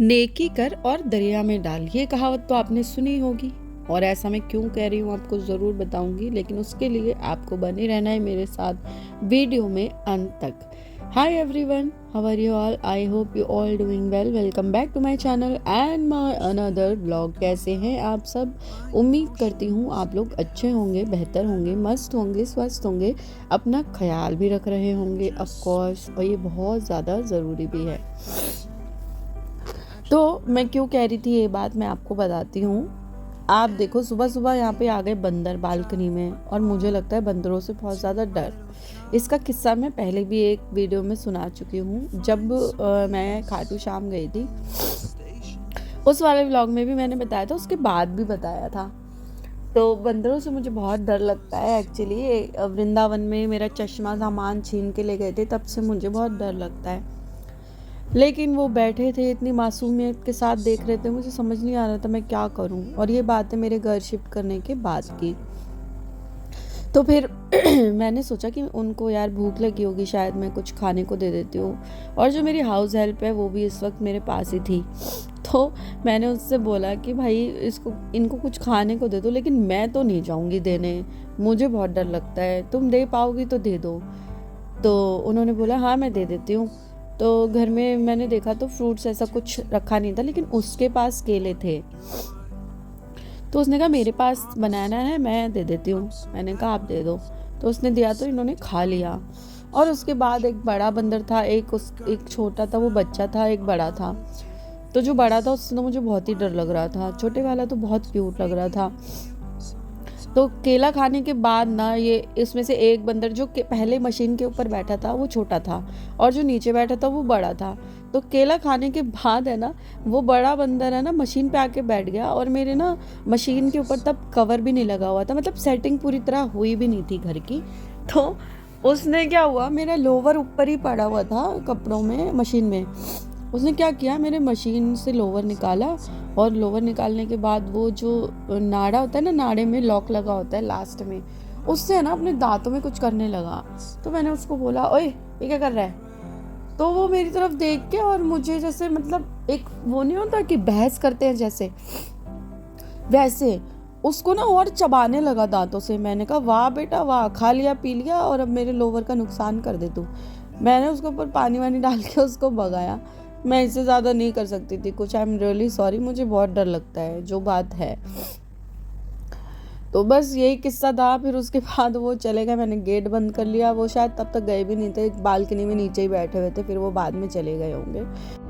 नेकी कर और दरिया में डाल, ये कहावत तो आपने सुनी होगी। और ऐसा मैं क्यों कह रही हूँ आपको ज़रूर बताऊंगी, लेकिन उसके लिए आपको बने रहना है मेरे साथ वीडियो में अंत तक। Hi everyone, how are you all? I hope you all doing well. Welcome back to my channel and my another vlog. कैसे हैं आप सब? उम्मीद करती हूँ आप लोग अच्छे होंगे, बेहतर होंगे, मस्त होंगे, स्वस्थ होंगे, अपना ख्याल भी रख रहे होंगे ऑफ कोर्स, और ये बहुत ज़्यादा ज़रूरी भी है। तो मैं क्यों कह रही थी ये बात, मैं आपको बताती हूँ। आप देखो, सुबह सुबह यहाँ पे आ गए बंदर बालकनी में, और मुझे लगता है बंदरों से बहुत ज़्यादा डर। इसका किस्सा मैं पहले भी एक वीडियो में सुना चुकी हूँ, जब मैं खाटू श्याम गई थी। उस वाले व्लॉग में भी मैंने बताया था, उसके बाद भी बताया था। तो बंदरों से मुझे बहुत डर लगता है एक्चुअली। वृंदावन में मेरा चश्मा सामान छीन के ले गए थे, तब से मुझे बहुत डर लगता है। लेकिन वो बैठे थे, इतनी मासूमियत के साथ देख रहे थे, मुझे समझ नहीं आ रहा था मैं क्या करूं। और ये बात है मेरे घर शिफ्ट करने के बाद की। तो फिर मैंने सोचा कि उनको यार भूख लगी होगी, शायद मैं कुछ खाने को दे देती हूँ। और जो मेरी हाउस हेल्प है वो भी इस वक्त मेरे पास ही थी। तो मैंने उससे बोला कि भाई इनको कुछ खाने को दे दो, लेकिन मैं तो नहीं जाऊँगी देने, मुझे बहुत डर लगता है, तुम दे पाओगी तो दे दो। तो उन्होंने बोला हाँ मैं दे देती हूँ। तो घर में मैंने देखा तो फ्रूट्स ऐसा कुछ रखा नहीं था, लेकिन उसके पास केले थे। तो उसने कहा मेरे पास बनाना है, मैं दे देती हूँ। मैंने कहा आप दे दो। तो उसने दिया, तो इन्होंने खा लिया। और उसके बाद एक बड़ा बंदर था, एक छोटा था, वो बच्चा था, एक बड़ा था। तो जो बड़ा था उससे तो मुझे बहुत ही डर लग रहा था, छोटे वाला तो बहुत क्यूट लग रहा था। तो केला खाने के बाद ना, ये इसमें से एक बंदर जो पहले मशीन के ऊपर बैठा था वो छोटा था, और जो नीचे बैठा था वो बड़ा था। तो केला खाने के बाद है ना, वो बड़ा बंदर है ना मशीन पे आके बैठ गया, और मेरे ना मशीन के ऊपर तब कवर भी नहीं लगा हुआ था, मतलब सेटिंग पूरी तरह हुई भी नहीं थी घर की। तो उसने क्या हुआ, मेरा लोवर ऊपर ही पड़ा हुआ था कपड़ों में, मशीन में। उसने क्या किया, मेरे मशीन से लोवर निकाला, और लोवर निकालने के बाद वो जो नाड़ा होता है ना, नाड़े में लॉक लगा होता है लास्ट में, उससे है ना अपने दांतों में कुछ करने लगा। तो मैंने उसको बोला ओए ये क्या कर रहा है? तो वो मेरी तरफ देख के, और मुझे जैसे मतलब एक वो नहीं होता कि बहस करते हैं जैसे, वैसे उसको ना और चबाने लगा दांतों से। मैंने कहा वाह बेटा वाह, खा लिया पी लिया, और अब मेरे लोवर का नुकसान कर दे तू। मैंने उसके ऊपर पानी वानी डाल के उसको भगाया। मैं इससे ज़्यादा नहीं कर सकती थी कुछ। आई एम रियली सॉरी, मुझे बहुत डर लगता है जो बात है। तो बस यही किस्सा था। फिर उसके बाद वो चले गए, मैंने गेट बंद कर लिया। वो शायद तब तक गए भी नहीं थे, बालकनी में नीचे ही बैठे हुए थे, फिर वो बाद में चले गए होंगे।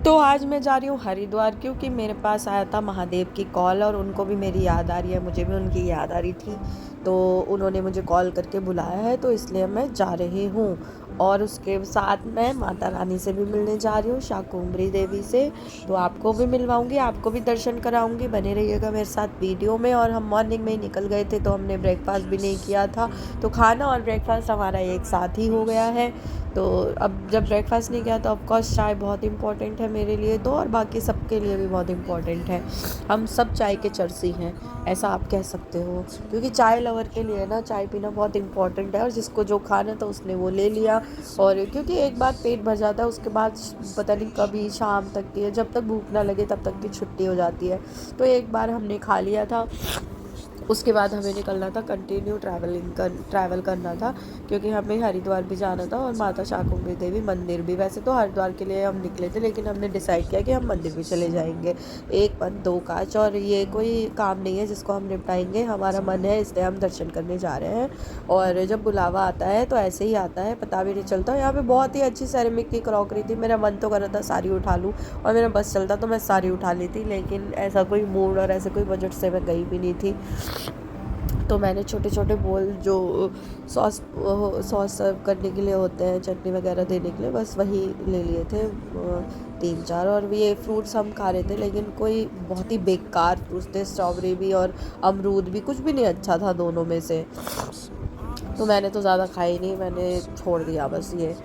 तो आज मैं जा रही हूँ हरिद्वार, क्योंकि मेरे पास आया था महादेव की कॉल, और उनको भी मेरी याद आ रही है, मुझे भी उनकी याद आ रही थी। तो उन्होंने मुझे कॉल करके बुलाया है, तो इसलिए मैं जा रही हूँ। और उसके साथ मैं माता रानी से भी मिलने जा रही हूँ, शाकुंभरी देवी से। तो आपको भी मिलवाऊंगी, आपको भी दर्शन कराऊंगी, बने रहिएगा मेरे साथ वीडियो में। और हम मॉर्निंग में ही निकल गए थे, तो हमने ब्रेकफास्ट भी नहीं किया था, तो खाना और ब्रेकफास्ट हमारा एक साथ ही हो गया है। तो अब जब ब्रेकफास्ट नहीं किया, तो ऑफकोर्स चाय बहुत इंपॉर्टेंट है मेरे लिए तो, और बाकी सबके लिए भी बहुत इंपॉर्टेंट है। हम सब चाय के चर्सी हैं, ऐसा आप कह सकते हो, क्योंकि चाय लवर के लिए ना चाय पीना बहुत इंपॉर्टेंट है। और जिसको जो खाना था उसने वो ले लिया। और क्योंकि एक बार पेट भर जाता है, उसके बाद पता नहीं कभी शाम तक की, जब तक भूख ना लगे तब तक की छुट्टी हो जाती है। तो एक बार हमने खा लिया था, उसके बाद हमें निकलना था, कंटिन्यू ट्रैवल करना था, क्योंकि हमें हरिद्वार भी जाना था और माता शाकुंभरी देवी मंदिर भी। वैसे तो हरिद्वार के लिए हम निकले थे, लेकिन हमने डिसाइड किया कि हम मंदिर भी चले जाएंगे। एक मन दो काज, और ये कोई काम नहीं है जिसको हम निपटाएंगे, हमारा मन है इसलिए हम दर्शन करने जा रहे हैं। और जब बुलावा आता है तो ऐसे ही आता है, पता भी नहीं चलता। यहाँ पे बहुत ही अच्छी सेरेमिक की क्रॉकरी थी, मेरा मन तो कर रहा था सारी उठा लूँ, और मेरा बस चलता तो मैं सारी उठा ली थी, लेकिन ऐसा कोई मूड और ऐसे कोई बजट से मैं गई भी नहीं थी। तो मैंने छोटे छोटे बोल जो सॉस सर्व करने के लिए होते हैं, चटनी वगैरह देने के लिए, बस वही ले लिए थे 3-4। और ये फ्रूट्स हम खा रहे थे, लेकिन कोई बहुत ही बेकार फ्रूट्स थे, स्ट्रॉबेरी भी और अमरूद भी, कुछ भी नहीं अच्छा था दोनों में से। तो मैंने तो ज़्यादा खाई नहीं, मैंने छोड़ दिया बस। ये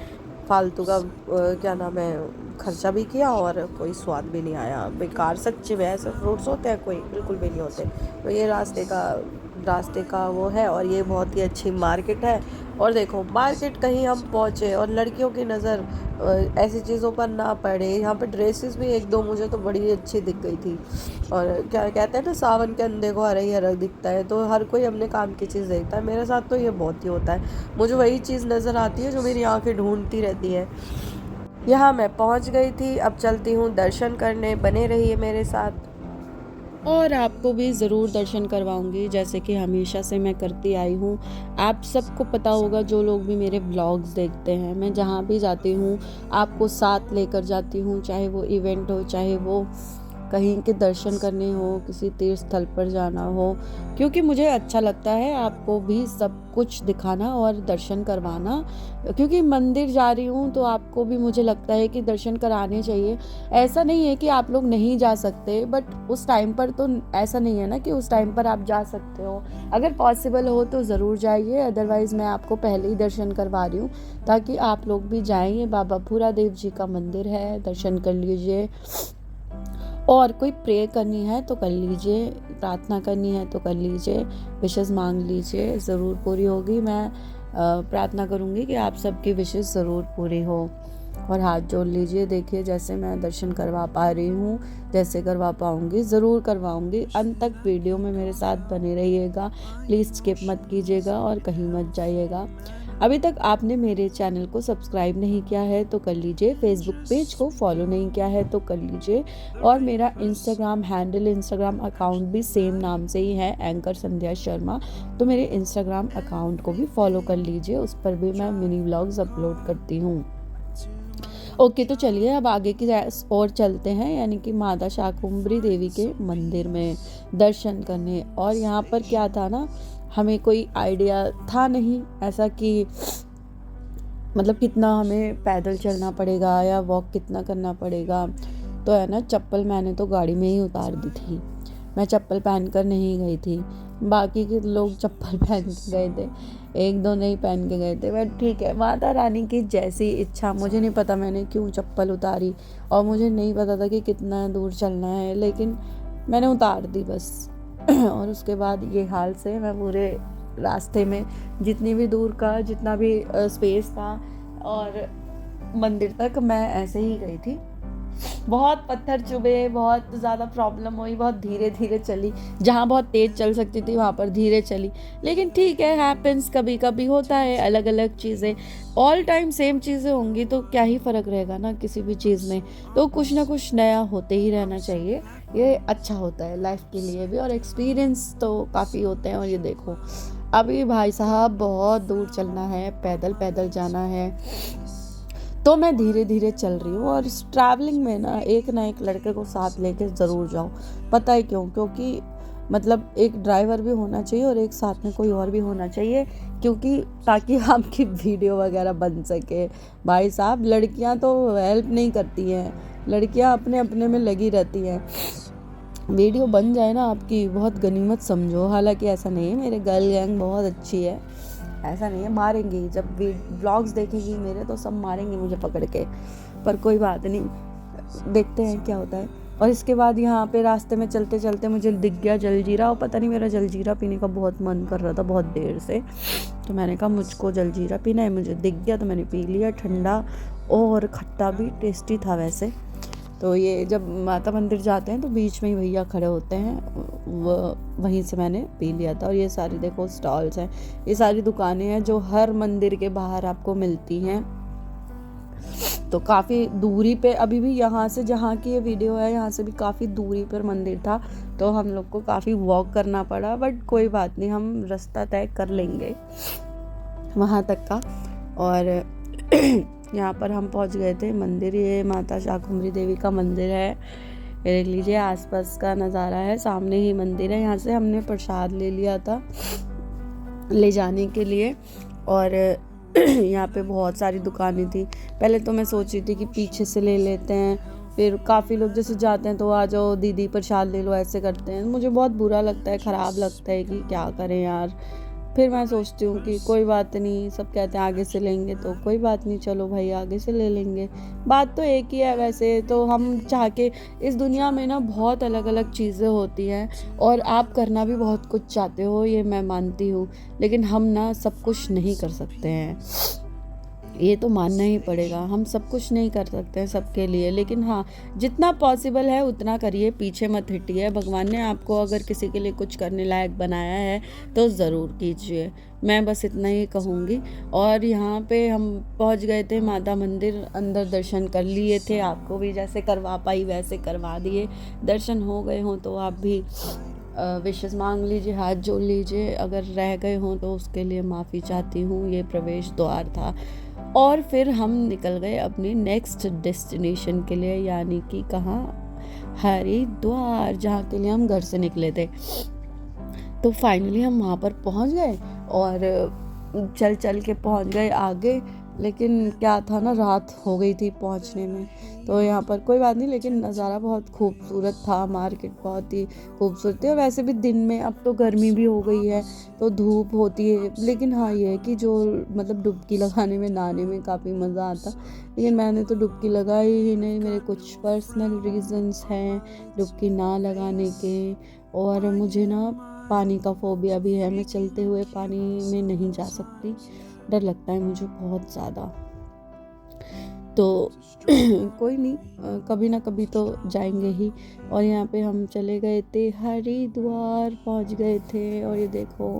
फालतू का क्या नाम है, खर्चा भी किया और कोई स्वाद भी नहीं आया, बेकार। सच्ची में ऐसे फ्रूट्स होते हैं? कोई बिल्कुल भी नहीं होते। तो ये रास्ते का रास्ते का वो है, और ये बहुत ही अच्छी मार्केट है। और देखो मार्केट कहीं हम पहुँचे और लड़कियों की नज़र ऐसी चीज़ों पर ना पड़े। यहाँ पे ड्रेसेस भी एक दो मुझे तो बड़ी अच्छी दिख गई थी। और क्या कहते हैं ना, सावन के अंधे को हरा ही हरा दिखता है, तो हर कोई अपने काम की चीज़ देखता है। मेरे साथ तो ये बहुत ही होता है, मुझे वही चीज़ नज़र आती है जो मेरी आंखें ढूंढती रहती है। यहाँ मैं पहुँच गई थी, अब चलती हूँ दर्शन करने, बने रहिए मेरे साथ। और आपको भी ज़रूर दर्शन करवाऊंगी, जैसे कि हमेशा से मैं करती आई हूँ। आप सबको पता होगा, जो लोग भी मेरे व्लॉग्स देखते हैं, मैं जहाँ भी जाती हूँ आपको साथ लेकर जाती हूँ, चाहे वो इवेंट हो, चाहे वो कहीं के दर्शन करने हो, किसी तीर्थ स्थल पर जाना हो, क्योंकि मुझे अच्छा लगता है आपको भी सब कुछ दिखाना और दर्शन करवाना। क्योंकि मंदिर जा रही हूँ तो आपको भी मुझे लगता है कि दर्शन कराने चाहिए। ऐसा नहीं है कि आप लोग नहीं जा सकते, बट उस टाइम पर तो ऐसा नहीं है ना कि उस टाइम पर आप जा सकते हो। अगर पॉसिबल हो तो ज़रूर जाइए, अदरवाइज़ मैं आपको पहले ही दर्शन करवा रही हूँ ताकि आप लोग भी जाइए। बाबा भूरादेव जी का मंदिर है, दर्शन कर लीजिए। और कोई प्रे करनी है तो कर लीजिए, प्रार्थना करनी है तो कर लीजिए, विशेस मांग लीजिए, ज़रूर पूरी होगी। मैं प्रार्थना करूँगी कि आप सबकी विशेस ज़रूर पूरी हो। और हाथ जोड़ लीजिए। देखिए जैसे मैं दर्शन करवा पा रही हूँ, जैसे करवा पाऊँगी ज़रूर करवाऊँगी। अंत तक वीडियो में मेरे साथ बने रहिएगा, प्लीज़ स्किप मत कीजिएगा और कहीं मत जाइएगा। अभी तक आपने मेरे चैनल को सब्सक्राइब नहीं किया है तो कर लीजिए, फेसबुक पेज को फॉलो नहीं किया है तो कर लीजिए, और मेरा इंस्टाग्राम हैंडल, इंस्टाग्राम अकाउंट भी सेम नाम से ही है, एंकर संध्या शर्मा, तो मेरे इंस्टाग्राम अकाउंट को भी फॉलो कर लीजिए, उस पर भी मैं मिनी व्लॉग्स अपलोड करती हूँ। ओके, तो चलिए अब आगे की और चलते हैं, यानी कि माता शाकुंभरी देवी के मंदिर में दर्शन करने। और यहाँ पर क्या था ना, हमें कोई आइडिया था नहीं ऐसा कि मतलब कितना हमें पैदल चलना पड़ेगा या वॉक कितना करना पड़ेगा। तो है ना, चप्पल मैंने तो गाड़ी में ही उतार दी थी, मैं चप्पल पहन कर नहीं गई थी। बाकी के लोग चप्पल पहन के गए थे, एक दो नहीं पहन के गए थे, बट ठीक है, माता रानी की जैसी इच्छा। मुझे नहीं पता मैंने क्यों चप्पल उतारी, और मुझे नहीं पता था कि कितना दूर चलना है, लेकिन मैंने उतार दी बस। और उसके बाद ये हाल से मैं पूरे रास्ते में जितनी भी दूर का जितना भी स्पेस था और मंदिर तक, मैं ऐसे ही गई थी। बहुत पत्थर चुभे, बहुत ज़्यादा प्रॉब्लम हुई, बहुत धीरे धीरे चली, जहाँ बहुत तेज़ चल सकती थी वहाँ पर धीरे चली, लेकिन ठीक है, हैपेंस, कभी कभी होता है। अलग अलग चीज़ें, ऑल टाइम सेम चीज़ें होंगी तो क्या ही फ़र्क रहेगा ना किसी भी चीज़ में, तो कुछ ना कुछ नया होते ही रहना चाहिए, ये अच्छा होता है लाइफ के लिए भी, और एक्सपीरियंस तो काफ़ी होते हैं। और ये देखो अभी भाई साहब बहुत दूर चलना है, पैदल पैदल जाना है, तो मैं धीरे धीरे चल रही हूँ। और इस ट्रैवलिंग में ना एक लड़के को साथ लेके ज़रूर जाओ। पता है क्यों? क्योंकि मतलब एक ड्राइवर भी होना चाहिए और एक साथ में कोई और भी होना चाहिए, क्योंकि ताकि आपकी वीडियो वगैरह बन सके। भाई साहब लड़कियाँ तो हेल्प नहीं करती हैं, लड़कियाँ अपने अपने में लगी रहती हैं। वीडियो बन जाए ना आपकी, बहुत गनीमत समझो। हालांकि ऐसा नहीं है, मेरे गर्ल गैंग बहुत अच्छी है, ऐसा नहीं है, मारेंगी जब व्लॉग्स देखेगी मेरे तो सब मारेंगे मुझे पकड़ के, पर कोई बात नहीं, देखते हैं क्या होता है। और इसके बाद यहाँ पे रास्ते में चलते चलते मुझे दिख गया जलजीरा, और पता नहीं मेरा जलजीरा पीने का बहुत मन कर रहा था बहुत देर से, तो मैंने कहा मुझको जलजीरा पीना है, मुझे दिख गया तो मैंने पी लिया। ठंडा और खट्टा भी, टेस्टी था वैसे। तो ये जब माता मंदिर जाते हैं तो बीच में ही भैया खड़े होते हैं, वहीं से मैंने पी लिया था। और ये सारी देखो स्टॉल्स हैं, ये सारी दुकानें हैं जो हर मंदिर के बाहर आपको मिलती हैं। तो काफ़ी दूरी पे, अभी भी यहाँ से जहाँ की ये वीडियो है यहाँ से भी काफ़ी दूरी पर मंदिर था, तो हम लोग को काफ़ी वॉक करना पड़ा, बट कोई बात नहीं, हम रास्ता तय कर लेंगे वहाँ तक का। और यहाँ पर हम पहुँच गए थे मंदिर, ये माता शाकुंभरी देवी का मंदिर है। देख लीजिए आसपास का नज़ारा है, सामने ही मंदिर है। यहाँ से हमने प्रसाद ले लिया था ले जाने के लिए, और यहाँ पे बहुत सारी दुकानें थी। पहले तो मैं सोच रही थी कि पीछे से ले लेते हैं, फिर काफ़ी लोग जैसे जाते हैं तो आ जाओ दीदी प्रसाद ले लो, ऐसे करते हैं। मुझे बहुत बुरा लगता है, ख़राब लगता है कि क्या करें यार, फिर मैं सोचती हूँ कि कोई बात नहीं, सब कहते हैं आगे से लेंगे, तो कोई बात नहीं, चलो भाई आगे से ले लेंगे। बात तो एक ही है वैसे तो, हम चाह के इस दुनिया में ना बहुत अलग अलग चीज़ें होती हैं और आप करना भी बहुत कुछ चाहते हो, ये मैं मानती हूँ, लेकिन हम ना सब कुछ नहीं कर सकते हैं, ये तो मानना ही पड़ेगा। हम सब कुछ नहीं कर सकते हैं सबके लिए, लेकिन हाँ जितना पॉसिबल है उतना करिए, पीछे मत हटिए। भगवान ने आपको अगर किसी के लिए कुछ करने लायक बनाया है तो ज़रूर कीजिए, मैं बस इतना ही कहूँगी। और यहाँ पे हम पहुँच गए थे माता मंदिर, अंदर दर्शन कर लिए थे, आपको भी जैसे करवा पाई वैसे करवा दिए। दर्शन हो गए हों तो आप भी विशेष मांग लीजिए, हाथ जोड़ लीजिए, अगर रह गए हों तो उसके लिए माफ़ी चाहती हूँ। ये प्रवेश द्वार था। और फिर हम निकल गए अपनी नेक्स्ट डेस्टिनेशन के लिए, यानी कि कहाँ, हरिद्वार, जहाँ के लिए हम घर से निकले थे। तो फाइनली हम वहाँ पर पहुँच गए और चल चल के पहुँच गए आगे, लेकिन क्या था ना, रात हो गई थी पहुँचने में। तो यहाँ पर कोई बात नहीं, लेकिन नज़ारा बहुत खूबसूरत था, मार्केट बहुत ही खूबसूरत थी। और वैसे भी दिन में, अब तो गर्मी भी हो गई है तो धूप होती है, लेकिन हाँ ये है कि जो मतलब डुबकी लगाने में, नहाने में काफ़ी मज़ा आता, लेकिन मैंने तो डुबकी लगाई ही नहीं। मेरे कुछ पर्सनल रीजंस हैं डुबकी ना लगाने के, और मुझे ना पानी का फोबिया भी है, मैं चलते हुए पानी में नहीं जा सकती, डर लगता है मुझे बहुत ज़्यादा। तो कोई नहीं, कभी ना कभी तो जाएंगे ही। और यहाँ पे हम चले गए थे, हरिद्वार पहुँच गए थे, और ये देखो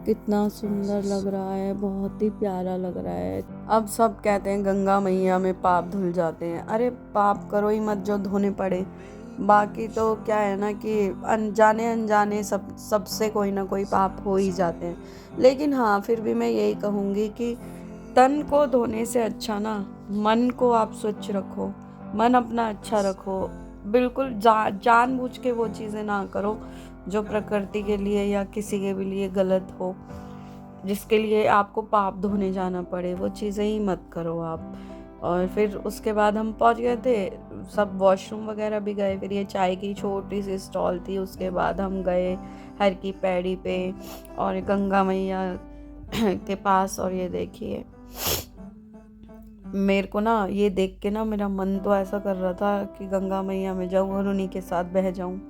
कितना सुंदर लग रहा है, बहुत ही प्यारा लग रहा है। अब सब कहते हैं गंगा मैया में पाप धुल जाते हैं, अरे पाप करो ही मत जो धोने पड़े। बाकी तो क्या है ना कि अनजाने अनजाने सबसे कोई ना कोई पाप हो ही जाते हैं। लेकिन हाँ फिर भी मैं यही कहूँगी कि तन को धोने से अच्छा ना मन को आप स्वच्छ रखो, मन अपना अच्छा रखो, बिल्कुल जानबूझ के वो चीज़ें ना करो जो प्रकृति के लिए या किसी के भी लिए गलत हो, जिसके लिए आपको पाप धोने जाना पड़े, वो चीज़ें ही मत करो आप। और फिर उसके बाद हम पहुंच गए थे, सब वॉशरूम वगैरह भी गए, फिर ये चाय की छोटी सी स्टॉल थी, उसके बाद हम गए हर की पैड़ी पे और गंगा मैया के पास। और ये देखिए, मेरे को ना ये देख के ना मेरा मन तो ऐसा कर रहा था कि गंगा मैया में जाऊँ और उन्हीं के साथ बह जाऊँ,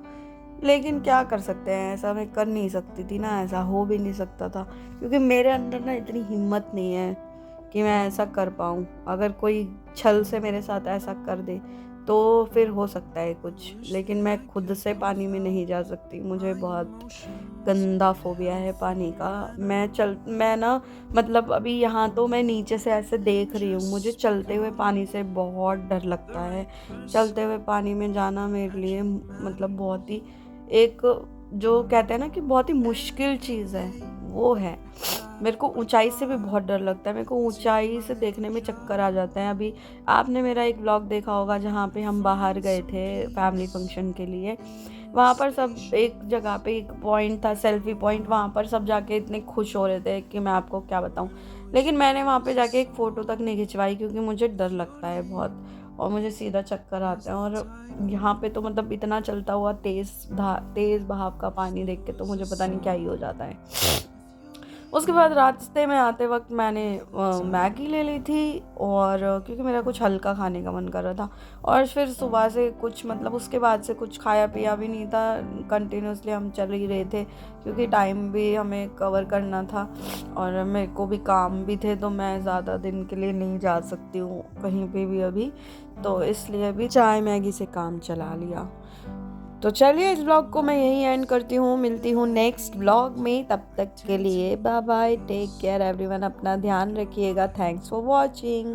लेकिन क्या कर सकते हैं, ऐसा मैं कर नहीं सकती थी ना, ऐसा हो भी नहीं सकता था, क्योंकि मेरे अंदर ना इतनी हिम्मत नहीं है कि मैं ऐसा कर पाऊँ। अगर कोई छल से मेरे साथ ऐसा कर दे तो फिर हो सकता है कुछ, लेकिन मैं खुद से पानी में नहीं जा सकती, मुझे बहुत गंदा फोबिया है पानी का। मैं ना मतलब अभी यहाँ तो मैं नीचे से ऐसे देख रही हूँ, मुझे चलते हुए पानी से बहुत डर लगता है। चलते हुए पानी में जाना मेरे लिए मतलब बहुत ही एक, जो कहते हैं ना कि बहुत ही मुश्किल चीज़ है, वो है। मेरे को ऊंचाई से भी बहुत डर लगता है, मेरे को ऊंचाई से देखने में चक्कर आ जाते हैं। अभी आपने मेरा एक व्लॉग देखा होगा जहाँ पे हम बाहर गए थे फैमिली फंक्शन के लिए, वहाँ पर सब एक जगह पे एक पॉइंट था, सेल्फी पॉइंट, वहाँ पर सब जाके इतने खुश हो रहे थे कि मैं आपको क्या बताऊँ, लेकिन मैंने वहाँ पे जाके एक फ़ोटो तक नहीं खिंचवाई, क्योंकि मुझे डर लगता है बहुत और मुझे सीधा चक्कर आते हैं। और यहाँ पे तो मतलब इतना चलता हुआ तेज़ बहाव का पानी देख के तो मुझे पता नहीं क्या ही हो जाता है। उसके बाद रास्ते में आते वक्त मैंने मैगी ले ली थी, और क्योंकि मेरा कुछ हल्का खाने का मन कर रहा था, और फिर सुबह से कुछ मतलब उसके बाद से कुछ खाया पिया भी नहीं था, कंटिन्यूसली हम चल ही रहे थे, क्योंकि टाइम भी हमें कवर करना था और मेरे को भी काम भी थे, तो मैं ज़्यादा दिन के लिए नहीं जा सकती हूँ कहीं पे भी अभी, तो इसलिए भी चाय मैगी से काम चला लिया। तो चलिए इस ब्लॉग को मैं यहीं एंड करती हूँ, मिलती हूँ नेक्स्ट ब्लॉग में, तब तक के लिए bye bye, take care everyone, अपना ध्यान रखिएगा, थैंक्स फॉर वॉचिंग।